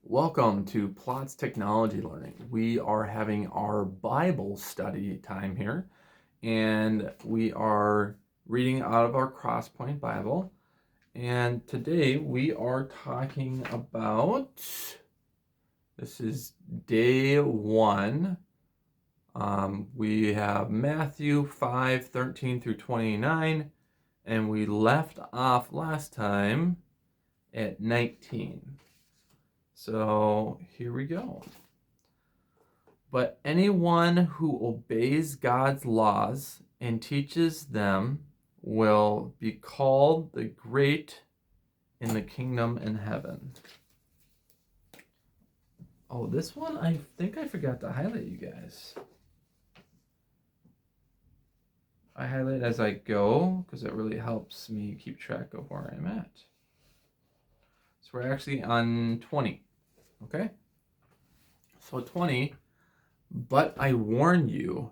Welcome to Plots Technology Learning. We are having our Bible study time here, and we are reading out of our Crosspoint Bible. And today we are talking about, this is day 1. We have Matthew 5:13 through 29, and we left off last time at 19. So here we go. But anyone who obeys God's laws and teaches them will be called the great in the kingdom in heaven. Oh, this one, I think I forgot to highlight, you guys. I highlight as I go because it really helps me keep track of where I'm at. So we're actually on 20, okay? So 20, but I warn you,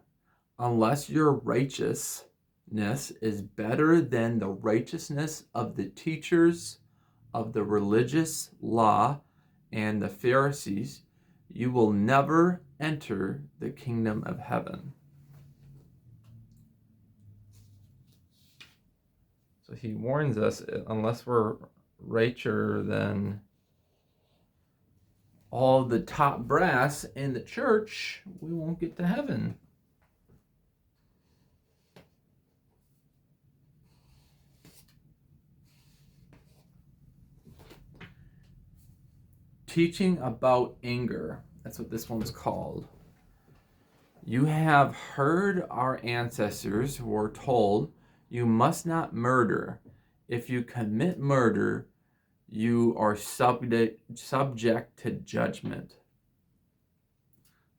unless your righteousness is better than the righteousness of the teachers of the religious law and the Pharisees, you will never enter the kingdom of heaven. So he warns us, unless we're richer than all the top brass in the church, we won't get to heaven. Teaching about anger. That's what this one's called. You have heard our ancestors who were told, you must not murder. If you commit murder, you are subject to judgment.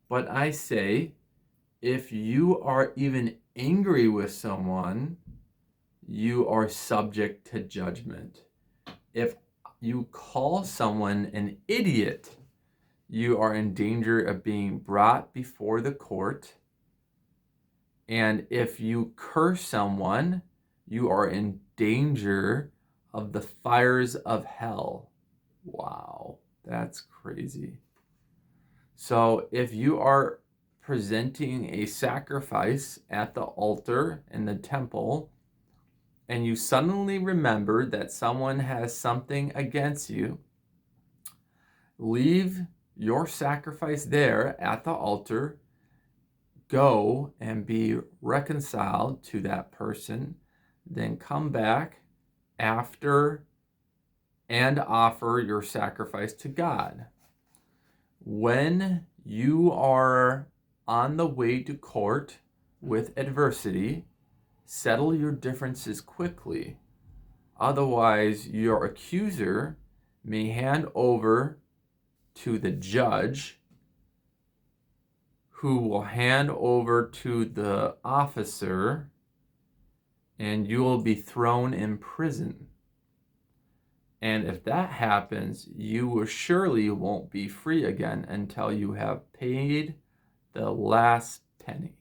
But I say, if you are even angry with someone, you are subject to judgment. If you call someone an idiot, you are in danger of being brought before the court. And if you curse someone, you are in danger of the fires of hell. Wow, that's crazy. So if you are presenting a sacrifice at the altar in the temple, and you suddenly remember that someone has something against you, leave your sacrifice there at the altar, go and be reconciled to that person, then come back after and offer your sacrifice to God. When you are on the way to court with adversity, settle your differences quickly. Otherwise, your accuser may hand over to the judge, who will hand over to the officer, and you will be thrown in prison. And if that happens, you surely won't be free again until you have paid the last penny.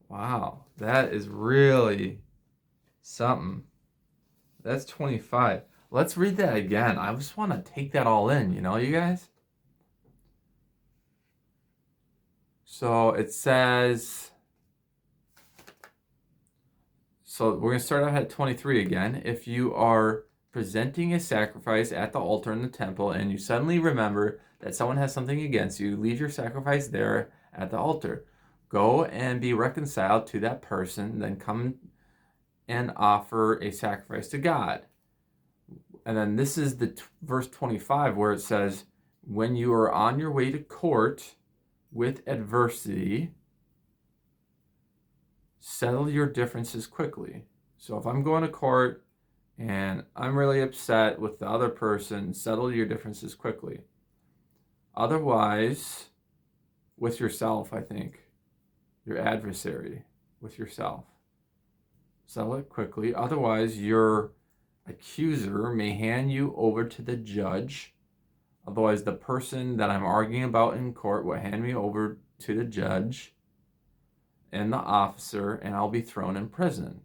Wow, that is really something. That's 25. Let's read that again. I just want to take that all in, you guys? So it says, so we're going to start off at 23 again. If you are presenting a sacrifice at the altar in the temple and you suddenly remember that someone has something against you, leave your sacrifice there at the altar. Go and be reconciled to that person, then come and offer a sacrifice to God. And then this is the verse 25 where it says, when you are on your way to court with adversity, settle your differences quickly. So if I'm going to court and I'm really upset with the other person, settle your differences quickly. Otherwise, with yourself, I think, your adversary, with yourself, settle it quickly. Otherwise, your accuser may hand you over to the judge. Otherwise, the person that I'm arguing about in court will hand me over to the judge and the officer, and I'll be thrown in prison.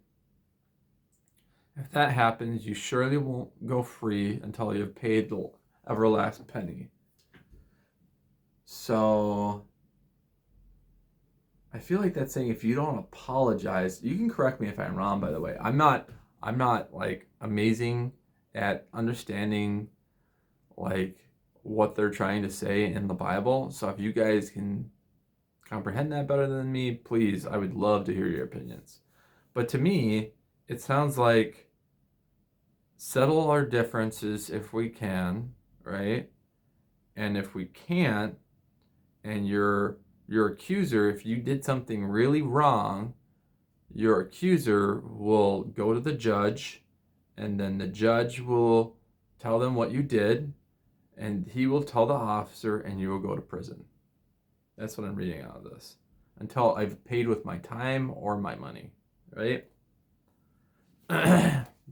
If that happens, you surely won't go free until you have paid every last penny. So I feel like that's saying if you don't apologize, you can correct me if I'm wrong, by the way. I'm not like amazing at understanding like what they're trying to say in the Bible. So if you guys can comprehend that better than me, please, I would love to hear your opinions. But to me, it sounds like settle our differences if we can, right? And if we can't, and your accuser, if you did something really wrong, your accuser will go to the judge, and then the judge will tell them what you did, and he will tell the officer, and you will go to prison. That's what I'm reading out of this. Until I've paid with my time or my money, right?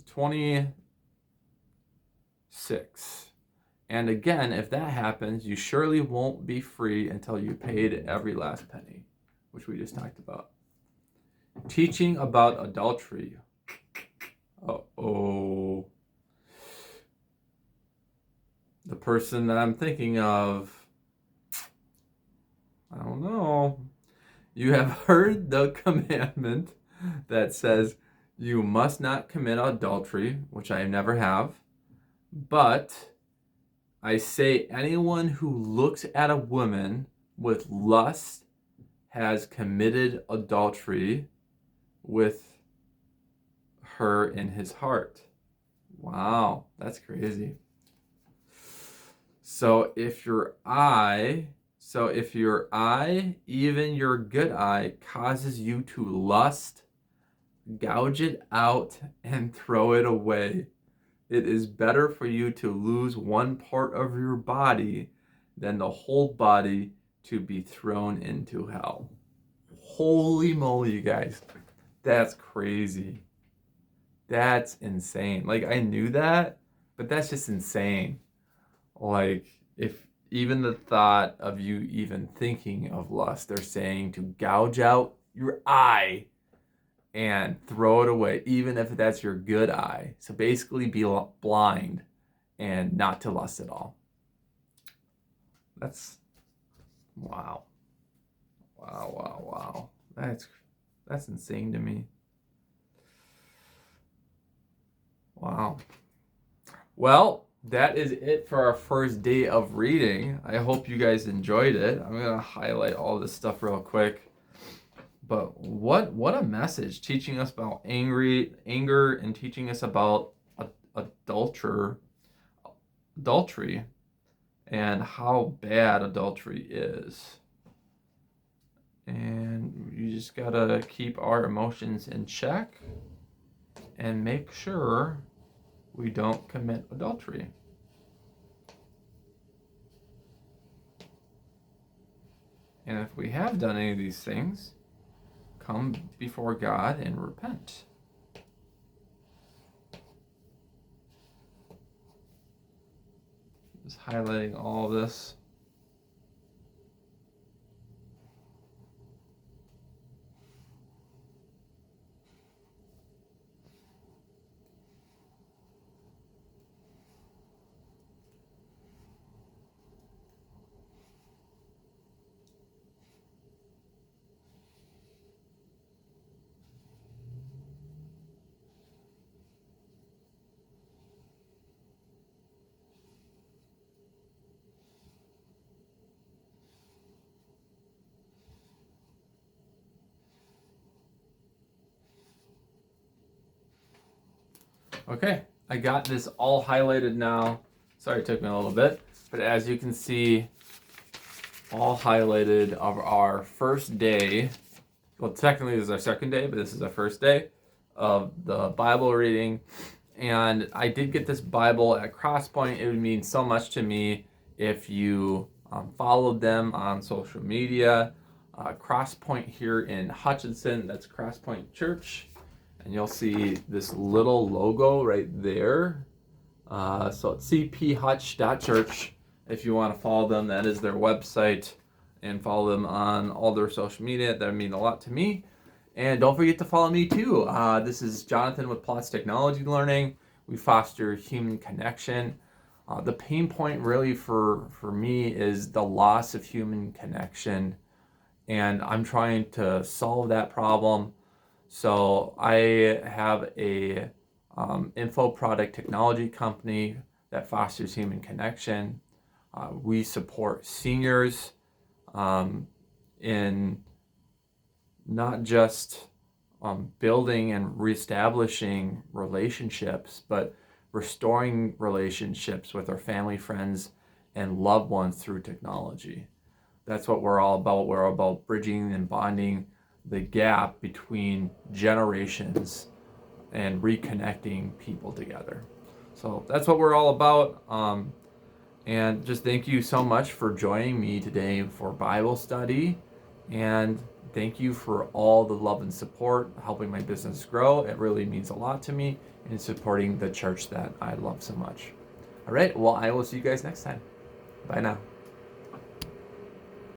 26. And again, if that happens, you surely won't be free until you paid every last penny, which we just talked about. Teaching about adultery. Uh-oh. The person that I'm thinking of, I don't know. You have heard the commandment that says you must not commit adultery, which I never have. But I say anyone who looks at a woman with lust has committed adultery with her in his heart. Wow, that's crazy. So if your eye, even your good eye, causes you to lust, gouge it out and throw it away. It is better for you to lose one part of your body than the whole body to be thrown into hell. Holy moly, you guys. That's crazy. That's insane. Like, I knew that, but that's just insane. Like, if even the thought of you even thinking of lust, they're saying to gouge out your eye and throw it away, even if that's your good eye. So basically be blind and not to lust at all. That's, wow. Wow. That's insane to me. Wow. Well, that is it for our first day of reading. I hope you guys enjoyed it. I'm going to highlight all this stuff real quick. But what a message, teaching us about anger and teaching us about adultery and how bad adultery is. And you just got to keep our emotions in check and make sure we don't commit adultery. And if we have done any of these things, come before God and repent. Just highlighting all of this. Okay, I got this all highlighted now. Sorry, it took me a little bit. But as you can see, all highlighted of our first day. Well, technically this is our second day, but this is our first day of the Bible reading. And I did get this Bible at Crosspoint. It would mean so much to me if you followed them on social media. Crosspoint here in Hutchinson, that's Crosspoint Church. And you'll see this little logo right there. So it's cphutch.church. If you want to follow them, that is their website. And follow them on all their social media. That would mean a lot to me. And don't forget to follow me too. This is Jonathan with Plots Technology Learning. We foster human connection. The pain point really for me is the loss of human connection, and I'm trying to solve that problem. So I have a info product technology company that fosters human connection. We support seniors in not just building and reestablishing relationships, but restoring relationships with our family, friends, and loved ones through technology. That's what we're all about. We're all about bridging and bonding the gap between generations and reconnecting people together. So that's what we're all about. And just thank you so much for joining me today for Bible study. And thank you for all the love and support, helping my business grow. It really means a lot to me in supporting the church that I love so much. All right, well, I will see you guys next time. Bye now.